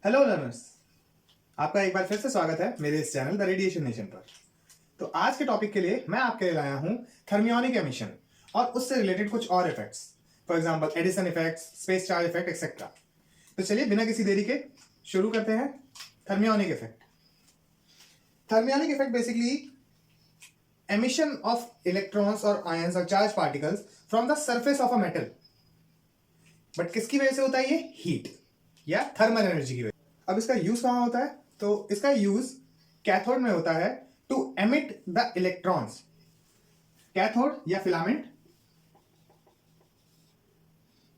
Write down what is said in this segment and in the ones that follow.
Hello learners, आपका एक बार फिर से स्वागत है मेरे इस चैनल द रेडिएशन नेशन पर। तो आज के टॉपिक के लिए मैं आपके लिए लाया हूं थर्मियोनिक एमिशन और उससे रिलेटेड कुछ और effects, for example Edison effects, space charge effect etcetera. तो चलिए बिना किसी देरी के शुरू करते हैं। Thermionic effect. Thermionic effect basically emission of electrons और आयंस और charge particles from the surface of a metal. But किसकी वजह से होता है? ये हीट या थर्मल एनर्जी की वजह। अब इसका यूज कहां होता है? तो इसका यूज कैथोड में होता है to emit the electrons. Cathode या फिलामेंट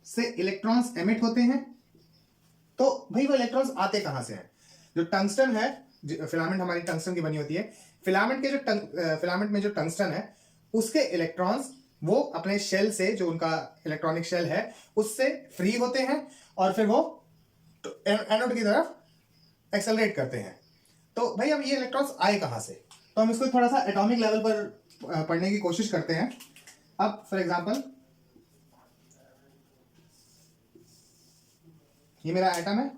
से इलेक्ट्रॉन्स एमिट होते हैं। तो भाई वो इलेक्ट्रॉन्स आते कहां से हैं? जो टंगस्टन है, फिलामेंट हमारी टंगस्टन की बनी होती है। फिलामेंट के जो फिलामेंट में जो टंगस्टन है उसके इलेक्ट्रॉन्स वो अपने शेल से, जो उनका इलेक्ट्रॉनिक शेल है, उससे फ्री होते हैं और फिर वो एनोड की तरफ एक्सेलरेट करते हैं। तो भाई अब ये इलेक्ट्रॉन्स आए कहां से? तो हम इसको थोड़ा सा एटॉमिक लेवल पर पढ़ने की कोशिश करते हैं। अब फॉर एग्जांपल ये मेरा एटम है,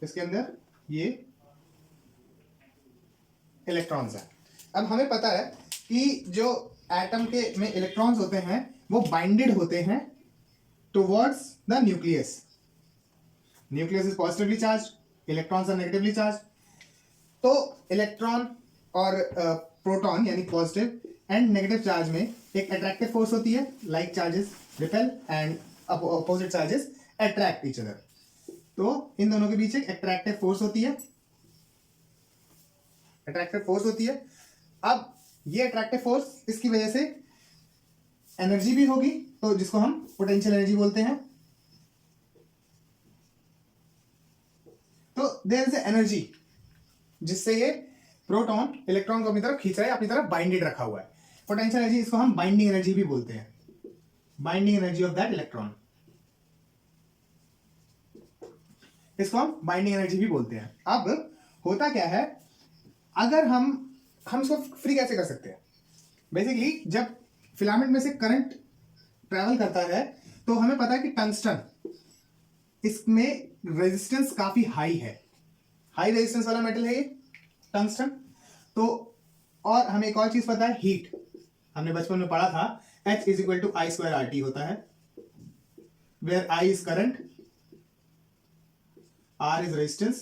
इसके अंदर ये इलेक्ट्रॉन्स हैं। अब हमें पता है कि जो एटम के में इलेक्ट्रॉन्स होते हैं वो बाइंडेड होते हैं towards the nucleus. Nucleus is positively charge, electrons are negatively charge. तो इलेक्ट्रॉन और प्रोटॉन यानी पॉजिटिव एंड नेगेटिव चार्ज में एक अट्रैक्टिव फोर्स होती है, like charges repel and opposite charges attract each other. तो इन दोनों के बीच एक अट्रैक्टिव फोर्स होती है, अट्रैक्टिव फोर्स होती है। अब ये अट्रैक्टिव फोर्स, इसकी वजह से एनर्जी भी होगी, तो जिसको हम पोटेंशियल एनर्जी बोलते हैं। तो देयर इज एनर्जी जिससे ये प्रोटॉन इलेक्ट्रॉन को अपनी तरफ खींच रहा है, अपनी तरफ बाइंडेड रखा हुआ है। पोटेंशियल एनर्जी, इसको हम बाइंडिंग एनर्जी भी बोलते हैं, binding energy of that electron, इसको हम बाइंडिंग एनर्जी भी बोलते हैं। अब होता क्या है, अगर हम इसको फ्री कैसे कर सकते हैं? बेसिकली जब फिलामेंट में से करंट ट्रेवल करता है तो हमें पता है कि टंगस्टन, इसमें रेजिस्टेंस काफी हाई है, हाई रेजिस्टेंस वाला मेटल है ये टंगस्टन। तो और हमें एक और चीज पता है, हीट। हमने बचपन में पढ़ा था H is equal to I square R T होता है, where I is current, R is resistance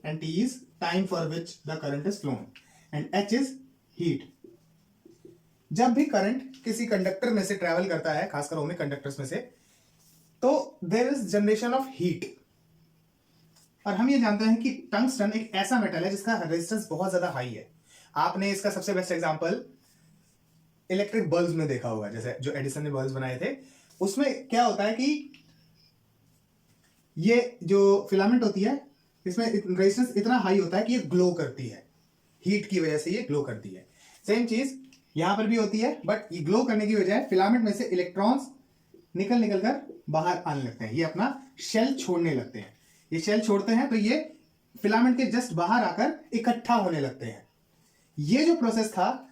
and T is time for which the current is flown and H is heat। जब भी करंट किसी कंडक्टर में से travel करता है, खासकर ओमिक कंडक्टर्स में से, तो there is generation of heat. और हम ये जानते हैं कि टंगस्टन एक ऐसा मेटल है जिसका रेजिस्टेंस बहुत ज्यादा हाई है। आपने इसका सबसे बेस्ट एग्जांपल इलेक्ट्रिक बल्ब्स में देखा होगा, जैसे जो एडिसन ने बल्ब्स बनाए थे, उसमें क्या होता है कि ये जो फिलामेंट होती है इसमें रेजिस्टेंस इतना हाई होता है कि ये ग्लो करती है, हीट की वजह से ये ग्लो करती है। सेम चीज यहां पर भी होती है, बट ये ग्लो करने की वजह फिलामेंट में से इलेक्ट्रॉन्स निकल कर बाहर आने लगते हैं, ये अपना शेल छोड़ने लगते हैं। ये शेल छोड़ते हैं तो ये फिलामेंट के जस्ट बाहर आकर इकट्ठा होने लगते हैं। ये जो प्रोसेस था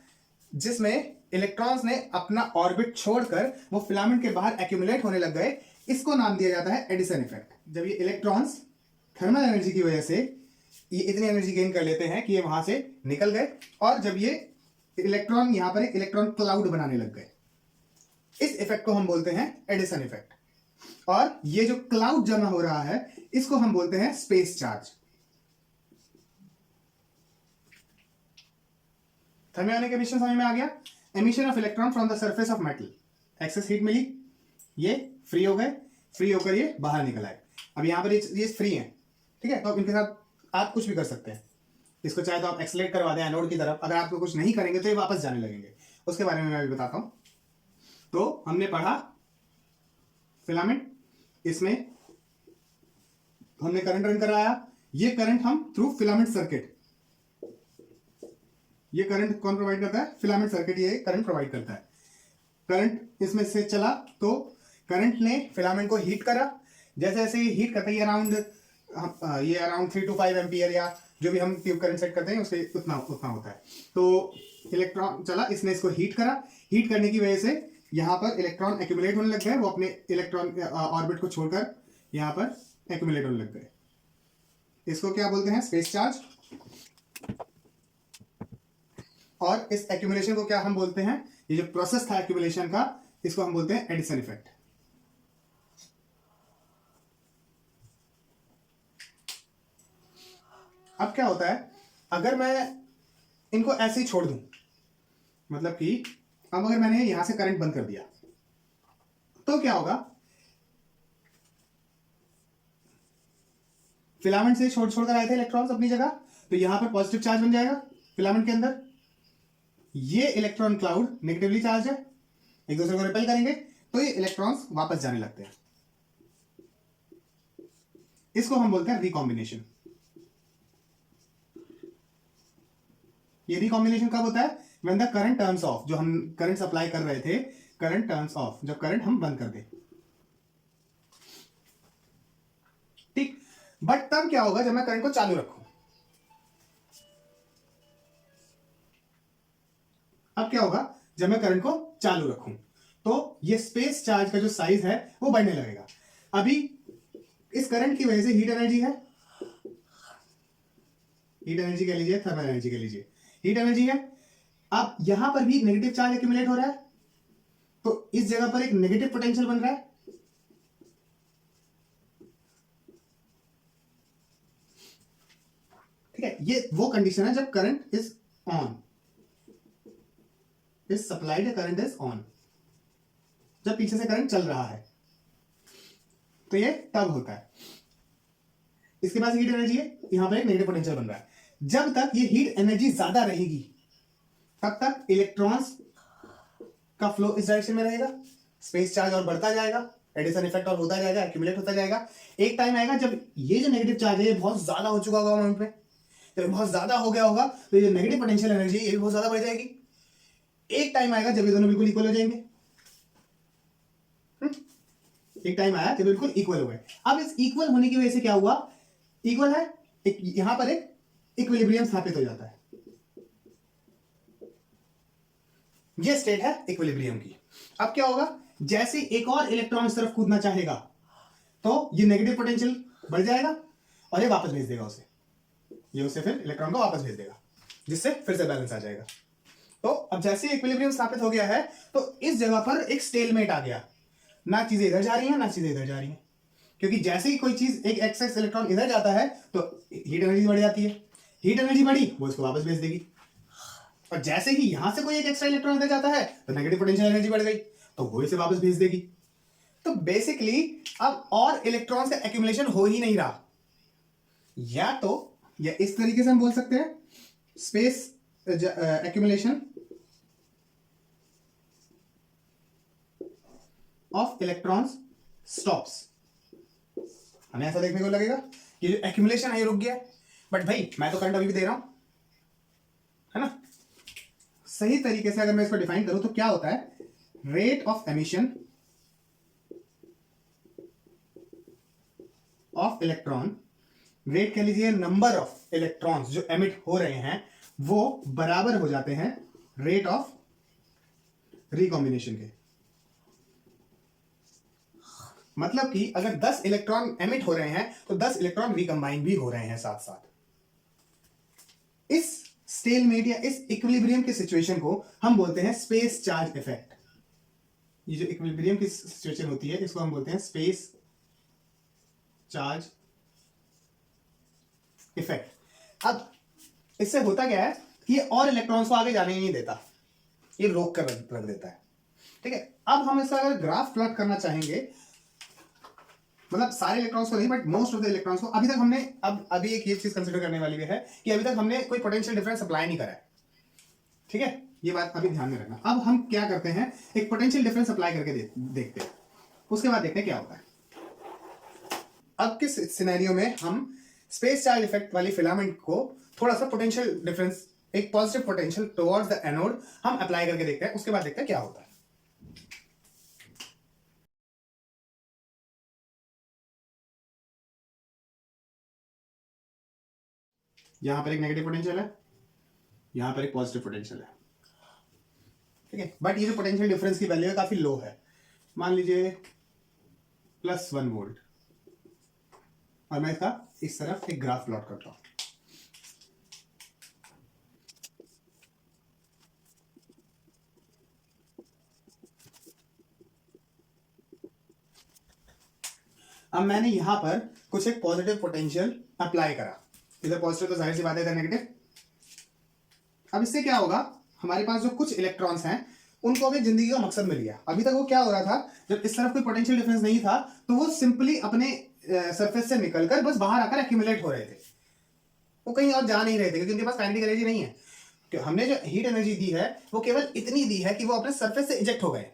जिसमें इलेक्ट्रॉन्स ने अपना ऑर्बिट छोड़कर वो फिलामेंट के बाहर एक्यूमुलेट होने लग गए, इसको नाम दिया जाता है एडिसन इफेक्ट। जब ये इलेक्ट्रॉन्स थर्मल एनर्जी की वजह से ये इतनी एनर्जी गेन कर लेते हैं कि ये वहां से निकल गए, और जब ये इलेक्ट्रॉन यहां पर एक इलेक्ट्रॉन क्लाउड बनाने लग गए, इस इफेक्ट को हम बोलते हैं एडिसन इफेक्ट। और ये जो क्लाउड जमा हो रहा है इसको हम बोलते हैं स्पेस चार्ज। थर्मियोनिक एमिशन समझ में आ गया? Emission of electron from the surface of metal, excess heat मिली, ये फ्री हो गए, फ्री होकर ये बाहर निकल आए। अब यहां पर ये फ्री है, ठीक है, तो अब इनके साथ आप कुछ भी कर सकते हैं। इसको चाहे तो आप एक्सलेट करवा दें एनोड की तरफ, अगर आप कुछ नहीं करेंगे तो ये वापस जाने लगेंगे, उसके बारे में मैं अभी बताता हूं। तो हमने पढ़ा फिलामेंट, इसमें हमने करंट रन कराया, ये करंट हम थ्रू फिलामेंट सर्किट, ये करंट कौन प्रोवाइड करता है? फिलामेंट सर्किट ये करंट प्रोवाइड करता है। करंट इसमें से चला तो करंट ने फिलामेंट को हीट करा, जैसे जैसे ये हीट करता है ये अराउंड 3 to 5 एम्पियर या जो भी हम ट्यूब करंट सेट करते हैं उसके उतना होता है। तो इलेक्ट्रॉन चला, इसने इसको हीट करा, हीट करने की वजह से यहाँ पर इलेक्ट्रॉन एक्यूमुलेट होने लग गए, वो अपने इलेक्ट्रॉन ऑर्बिट को छोड़कर यहां पर एक्यूमुलेट होने लग गए। इसको क्या बोलते हैं? Space charge. और इस एक्यूमुलेशन को क्या हम बोलते हैं? ये जो प्रोसेस था एक्यूमुलेशन का, इसको हम बोलते हैं एडिशन इफेक्ट। अब क्या होता है, अगर मैं इनको ऐसे ही छोड़ दूं, मतलब कि अब अगर मैंने यहां से करंट बंद कर दिया तो क्या होगा? फिलामेंट से छोड़कर आए थे इलेक्ट्रॉन्स अपनी जगह, तो यहां पर पॉजिटिव चार्ज बन जाएगा फिलामेंट के अंदर। ये इलेक्ट्रॉन क्लाउड नेगेटिवली चार्ज है, एक दूसरे को रिपेल करेंगे तो ये इलेक्ट्रॉन्स वापस जाने लगते हैं। इसको हम बोलते हैं रिकॉम्बिनेशन। ये रिकॉम्बिनेशन कब होता है? When the current turns of. जो हम करंट सप्लाई कर रहे थे, करंट टर्न्स ऑफ, जब करंट हम बंद कर दें, ठीक। बट तब क्या होगा जब मैं करंट को चालू रखूं? अब क्या होगा जब मैं करंट को चालू रखूं? तो ये स्पेस चार्ज का जो साइज है वो बढ़ने लगेगा। अभी इस करंट की वजह से हीट एनर्जी है, हीट एनर्जी कह लीजिए, थर्मल एनर्जी कह लीजिए, हीट एनर्जी है। अब यहां पर भी नेगेटिव चार्ज एक्यूमुलेट हो रहा है, तो इस जगह पर एक नेगेटिव पोटेंशियल बन रहा है। ठीक है, ये वो कंडीशन है जब current is on, is supplied, current is on, जब पीछे से करंट चल रहा है, तो ये तब होता है। इसके पास हीट एनर्जी है, यहां पर एक नेगेटिव पोटेंशियल बन रहा है। जब तक ये हीट एनर्जी ज्यादा रहेगी तब तक इलेक्ट्रॉन्स का फ्लो इस डायरेक्शन में रहेगा, स्पेस चार्ज और बढ़ता जाएगा, एडिशन इफेक्ट और होता जाएगा, एक्यूमुलेट होता जाएगा। एक टाइम आएगा जब ये जो नेगेटिव चार्ज है ये बहुत ज्यादा हो चुका होगा अमाउंट में, जब बहुत ज्यादा हो गया होगा तो ये नेगेटिव पोटेंशियल एनर्जी ये भी बहुत ज्यादा बढ़ जाएगी। एक टाइम आएगा जब ये दोनों बिल्कुल इक्वल हो जाएंगे। एक टाइम आया जब बिल्कुल इक्वल हो गए। अब इस इक्वल होने की वजह से क्या हुआ? इक्वल है, यहां पर एक इक्विलिब्रियम स्थापित हो जाता है। ये स्टेट है इक्विलिब्रियम की। अब क्या होगा? जैसे एक और इलेक्ट्रॉन इस तरफ कूदना चाहेगा तो ये नेगेटिव पोटेंशियल बढ़ जाएगा और ये वापस भेज देगा उसे, ये उसे फिर इलेक्ट्रॉन को वापस भेज देगा, जिससे फिर से बैलेंस आ जाएगा। तो अब जैसे इक्विलिब्रियम स्थापित हो गया है तो इस जगह पर एक स्टेलमेट आ गया, ना चीजें इधर जा रही हैं ना चीजें इधर जा रही हैं, क्योंकि जैसे ही कोई चीज एक एक्सेस इलेक्ट्रॉन इधर जाता है तो हीट एनर्जी बढ़ जाती है, हीट एनर्जी बढ़ी वो इसको वापस भेज देगी। और जैसे ही यहां से कोई एक एक्स्ट्रा इलेक्ट्रॉन इधर जाता है तो नेगेटिव पोटेंशियल एनर्जी बढ़ गई तो वो इसे वापस भेज देगी। तो बेसिकली अब और इलेक्ट्रॉन्स का एक्यूमुलेशन हो ही नहीं रहा। या इस तरीके से हम बोल सकते हैं space accumulation of electrons stops. हमें ऐसा देखने को लगेगा कि जो एक्यूमुलेशन है ये रुक गया, बट भाई मैं तो करंट अभी भी दे रहा हूं, है ना। सही तरीके से अगर मैं इसको डिफाइन करूं तो क्या होता है? Rate of emission of electron, rate कह लीजिए नंबर ऑफ इलेक्ट्रॉन्स जो एमिट हो रहे हैं वो बराबर हो जाते हैं रेट ऑफ रिकॉम्बिनेशन के। मतलब कि अगर 10 इलेक्ट्रॉन एमिट हो रहे हैं तो 10 इलेक्ट्रॉन रिकंबाइन भी हो रहे हैं साथ साथ। इस स्टेलमेट या इस इक्विलिब्रियम की सिचुएशन को हम बोलते हैं स्पेस चार्ज इफेक्ट। ये जो इक्विलिब्रियम की सिचुएशन होती है इसको हम बोलते हैं स्पेस चार्ज इफेक्ट। अब इससे होता क्या है कि ये और इलेक्ट्रॉन्स को आगे जाने ही नहीं देता, ये रोक कर रख देता है। ठीक है, अब हम इसका अगर ग्राफ प्लॉट करना चाहेंगे, मतलब सारे इलेक्ट्रॉन्स को नहीं but most of the electrons को, अभी तक हमने अभी एक ये चीज कंसीडर करने वाली भी है कि अभी तक हमने कोई पोटेंशियल डिफरेंस अप्लाई नहीं करा है। ठीक है, ये बात अभी ध्यान में रखना। अब हम क्या करते हैं, एक पोटेंशियल डिफरेंस अप्लाई करके देखते हैं, उसके बाद देखते हैं क्या होता है। अब किस सिनेरियो में हम स्पेस चार्ज इफेक्ट वाली फिलामेंट को थोड़ा सा पोटेंशियल डिफरेंस, एक positive potential towards the anode हम अप्लाई करके देखते हैं, उसके बाद देखते हैं क्या होता है। यहां पर एक नेगेटिव पोटेंशियल है, यहां पर एक पॉजिटिव पोटेंशियल है। ठीक है, बट ये जो पोटेंशियल डिफरेंस की वैल्यू है काफी लो है, मान लीजिए +1 वोल्ट। और मैं इसका इस तरफ एक ग्राफ प्लॉट करता हूं। अब मैंने यहां पर कुछ एक पॉजिटिव पोटेंशियल अप्लाई करा, इधर पॉजिटिव तो जाहिर सी बात है, इधर नेगेटिव। अब इससे क्या होगा, हमारे पास जो कुछ इलेक्ट्रॉन्स हैं उनको अभी जिंदगी का मकसद मिल गया। अभी तक वो क्या हो रहा था, जब इस तरफ कोई पोटेंशियल डिफरेंस नहीं था तो वो सिंपली अपने सरफेस से निकलकर बस बाहर आकर एक्यूमुलेट हो रहे थे, वो कहीं और जा नहीं रहे थे, क्योंकि उनके पास काइनेटिक एनर्जी नहीं है। हमने जो हीट एनर्जी दी है वो केवल इतनी दी है कि वो अपने सरफेस से इजेक्ट हो गए,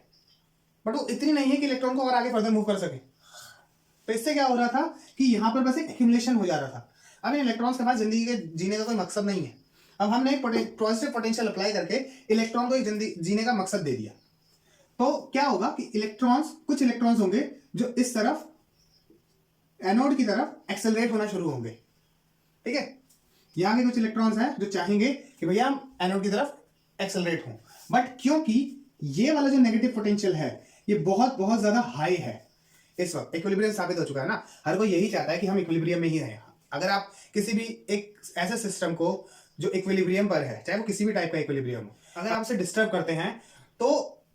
बट वो इतनी नहीं है कि इलेक्ट्रॉन को और आगे फर्दर मूव कर सके। तो इससे क्या हो रहा था कि यहाँ पर बस एक एक्यूमुलेशन हो जा रहा था। अब इन इलेक्ट्रॉन्स के पास जिंदगी के जीने का कोई मकसद नहीं है। अब हमने एक पॉजिटिव पोटेंशियल अप्लाई करके इलेक्ट्रॉन को एक जिंदगी जीने का मकसद दे दिया। तो क्या होगा कि इलेक्ट्रॉन्स, कुछ इलेक्ट्रॉन्स होंगे जो इस तरफ एनोड की तरफ एक्सेलरेट होना शुरू होंगे, ठीक है। यहाँ के कुछ इलेक्ट्रॉन्स हैं जो चाहेंगे कि भैया हम एनोड की तरफ एक्सेलरेट हों, बट क्योंकि ये वाला जो नेगेटिव पोटेंशियल है ये बहुत बहुत ज्यादा हाई है, इस वक्त इक्विलिब्रियम साबित हो चुका है ना, हर कोई यही चाहता है कि हम इक्विलिब्रियम में ही रहें। अगर आप किसी भी एक ऐसे सिस्टम को जो इक्विलिब्रियम पर है, चाहे वो किसी भी टाइप का इक्विलिब्रियम हो, अगर आप उसे डिस्टर्ब करते हैं तो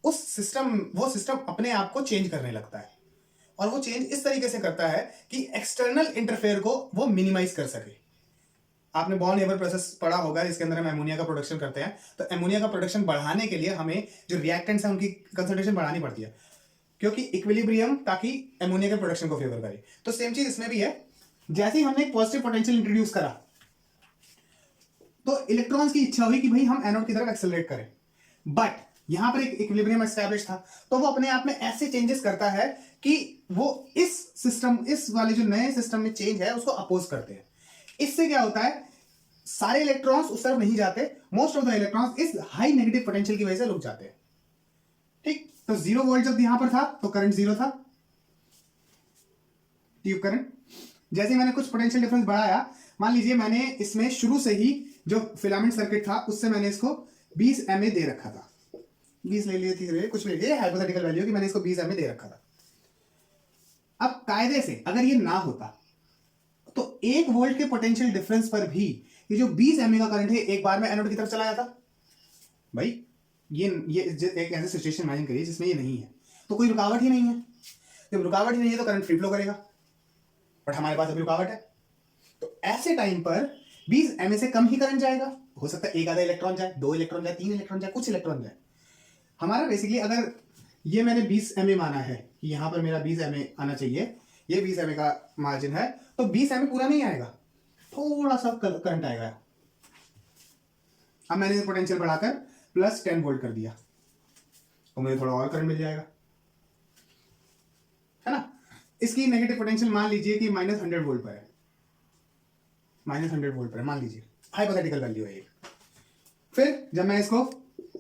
उस सिस्टम वो सिस्टम अपने आप को चेंज करने लगता है, और वो चेंज इस तरीके से करता है कि एक्सटर्नल इंटरफेयर को वो मिनिमाइज कर सके। आपने बॉर्न हेबर प्रोसेस पढ़ा होगा, जिसके अंदर हम एमोनिया का प्रोडक्शन करते हैं। तो एमोनिया का प्रोडक्शन बढ़ाने के लिए हमें जो रिएक्टेंट्स हैं उनकी कंसंट्रेशन बढ़ानी पड़ती है, क्योंकि इक्विलिब्रियम ताकि एमोनिया के प्रोडक्शन को फेवर करे। तो सेम चीज इसमें भी है, जैसे ही हमने एक पॉजिटिव पोटेंशियल इंट्रोड्यूस करा तो इलेक्ट्रॉन्स की इच्छा हुई कि भाई हम एनोड की तरफ एक्सेलरेट करें, बट यहां पर एक इक्विलिब्रियम एस्टैब्लिश था, तो वो अपने आप में ऐसे चेंजेस करता है कि वो इस सिस्टम, इस वाले जो नए सिस्टम में चेंज है उसको अपोज करते हैं। इससे क्या होता है, सारे इलेक्ट्रॉन्स उस तरफ नहीं जाते, मोस्ट ऑफ द इलेक्ट्रॉन्स इस हाई नेगेटिव पोटेंशियल की वजह से रुक जाते हैं, ठीक। तो 0 वोल्ट जब यहां पर था तो करंट 0 था, ट्यूब करंट। जैसे ही मैंने कुछ पोटेंशियल डिफरेंस बढ़ाया, मान लीजिए मैंने इसमें शुरू से ही जो फिलामेंट सर्किट था उससे मैंने इसको 20 mA दे रखा था, 20 ले लिए थी, कुछ ले लिए, हाइपोथेटिकल वैल्यू कि मैंने इसको 20 mA दे रखा था। अब कायदे से अगर ये ना होता तो 1 वोल्ट के पोटेंशियल डिफरेंस पर भी ये जो 20 mA का करंट है एक बार में एनोड की तरफ चला जाता। भाई ये एक ऐसी सिचुएशन इमेजिन करिए जिसमें ये नहीं है, तो कोई रुकावट ही नहीं है। जब रुकावट ही नहीं है तो करंट फ्री फ्लो करेगा, बट हमारे पास अभी रुकावट है। तो ऐसे टाइम पर 20 mA से कम ही करंट जाएगा। हो सकता है एक आधा इलेक्ट्रॉन जाए, 2 इलेक्ट्रॉन जाए, 3 इलेक्ट्रॉन जाए, कुछ इलेक्ट्रॉन जाए। हमारा बेसिकली अगर ये मैंने 20 mA माना है कि यहां पर मेरा 20 mA आना चाहिए, ये 20 mA का मार्जिन है, तो 20 mA पूरा नहीं आएगा, थोड़ा सा करंट आएगा। अब मैंने पोटेंशियल बढ़ाकर प्लस 10 वोल्ट कर दिया तो मुझे थोड़ा और करंट मिल जाएगा, है ना। इसकी नेगेटिव पोटेंशियल मान लीजिए कि -100 वोल्ट पर है, -100 वोल्ट पर है, मान लीजिए, हाइपोथेटिकल वैल्यू है ये। फिर जब मैं इसको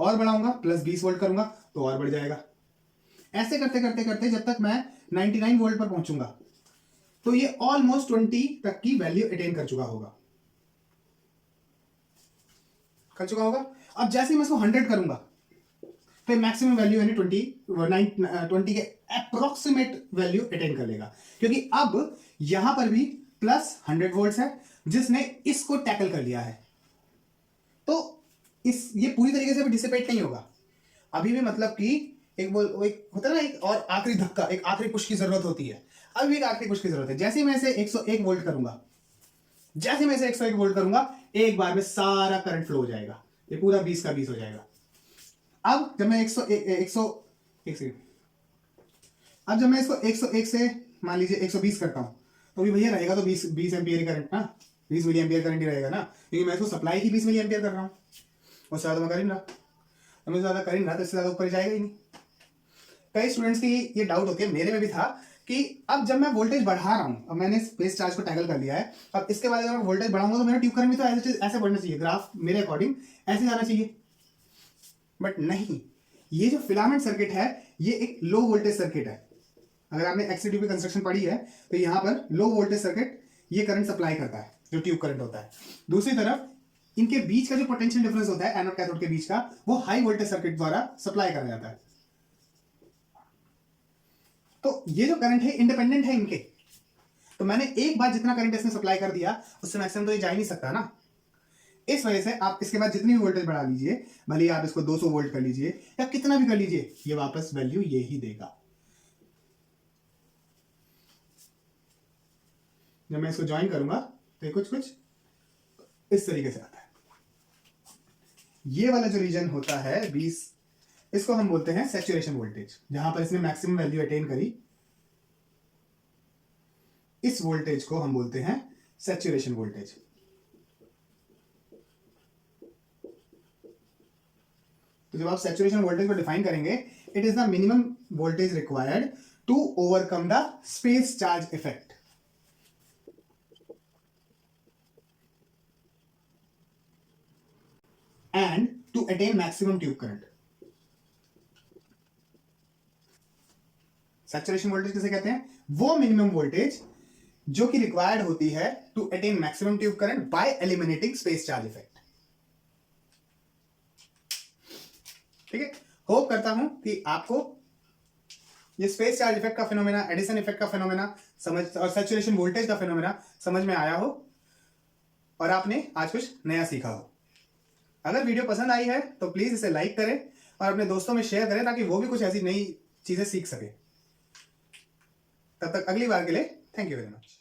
और बढ़ाऊंगा, प्लस 20 वोल्ट करूंगा तो और बढ़ जाएगा। ऐसे करते करते करते जब तक मैं 99 वोल्ट पर पहुंचूंगा तो ये ऑलमोस्ट 20 तक की वैल्यू अटेन कर चुका होगा, अब जैसे ही मैं इसको 100 करूंगा तो मैक्सिमम वैल्यू यानी 20 के अप्रोक्सीमेट वैल्यू अटेन कर लेगा, क्योंकि अब यहां पर भी प्लस 100 वोल्ट है जिसने इसको टैकल कर लिया है। तो ये पूरी तरीके से भी डिसिपेट नहीं होगा अभी भी, मतलब कि एक होता है ना, एक और आखिरी धक्का, एक आखिरी पुश की जरूरत होती है। अभी एक आखिरी पुश की जरूरत है। जैसे ही मैं इसे 101 वोल्ट करूंगा, जैसे मैं इसे 101 वोल्ट करूंगा, एक बार में सारा करंट फ्लो हो जाएगा, ये पूरा 20 का 20 हो जाएगा। अब जब मैं 101 अब जब मैं इसको 101 से मान लीजिए 120 करता हूं तो भी भैया रहेगा तो 20 एम्पियर करंट ना, 20 मिली एम्पियर करंट ही रहेगा ना, क्योंकि मैं इसको सप्लाई ही 20 मिली एम्पियर कर रहा हूं, उससे ज्यादा मैं कर ही रहा, तो मैं ज्यादा कर ही रहा तो इससे ज्यादा ऊपर जाएगा ही नहीं। कई स्टूडेंट्स की ये डाउट होती है, मेरे में भी था कि अब जब मैं वोल्टेज बढ़ा रहा हूं, अब मैंने बेस चार्ज को टैकल कर लिया है, अब इसके बाद अगर मैं वोल्टेज बढ़ाऊंगा तो मेरा ट्यूब करंट भी तो ऐसे बढ़ना चाहिए, ग्राफ मेरे अकॉर्डिंग ऐसे जाना चाहिए, बट नहीं। ये जो फिलामेंट सर्किट है ये एक लो वोल्टेज सर्किट है। अगर आपने एक्सटीट्यूब कंस्ट्रक्शन पढ़ी है तो यहां पर लो वोल्टेज सर्किट ये करंट सप्लाई करता है, जो ट्यूब करंट होता है। दूसरी तरफ इनके बीच का जो पोटेंशियल डिफरेंस होता है एनोड कैथोड के बीच का, वो हाई वोल्टेज सर्किट द्वारा सप्लाई करा जाता है। तो ये जो करंट है इंडिपेंडेंट है इनके। तो मैंने एक बार जितना करंट इसमें सप्लाई कर दिया उससे मैक्सिमम तो ये जा ही नहीं सकता ना। इस वजह से आप इसके बाद जितनी भी वोल्टेज बढ़ा लीजिए, भले आप इसको 200 वोल्ट कर लीजिए या कितना भी कर लीजिए, ये वापस वैल्यू ये ही देगा। जब मैं इसको ज्वाइन करूंगा तो ये कुछ इस तरीके से आता है। ये वाला जो रीजन होता है 20, इसको हम बोलते हैं सैचुरेशन वोल्टेज। जहां पर इसने मैक्सिमम वैल्यू अटेन करी, इस वोल्टेज को हम बोलते हैं सैचुरेशन वोल्टेज। तो जब आप सैचुरेशन वोल्टेज को डिफाइन करेंगे, it is the minimum voltage required to overcome the space charge effect and to attain maximum tube current. Saturation voltage किसे कहते हैं? वो मिनिमम वोल्टेज जो कि रिक्वायर्ड होती है to attain maximum tube current by eliminating space charge effect. ठीक है, होप करता हूं कि आपको ये स्पेस चार्ज इफेक्ट का फिनोमेना, एडिसन इफेक्ट का फिनोमेना समझ और सैचुरेशन वोल्टेज का फिनोमेना समझ में आया हो और आपने आज कुछ नया सीखा हो। अगर वीडियो पसंद आई है तो प्लीज इसे लाइक करें और अपने दोस्तों में शेयर करें ताकि वो भी कुछ ऐसी नई चीजें सीख सके। तब तक अगली बार के लिए थैंक यू वेरी मच।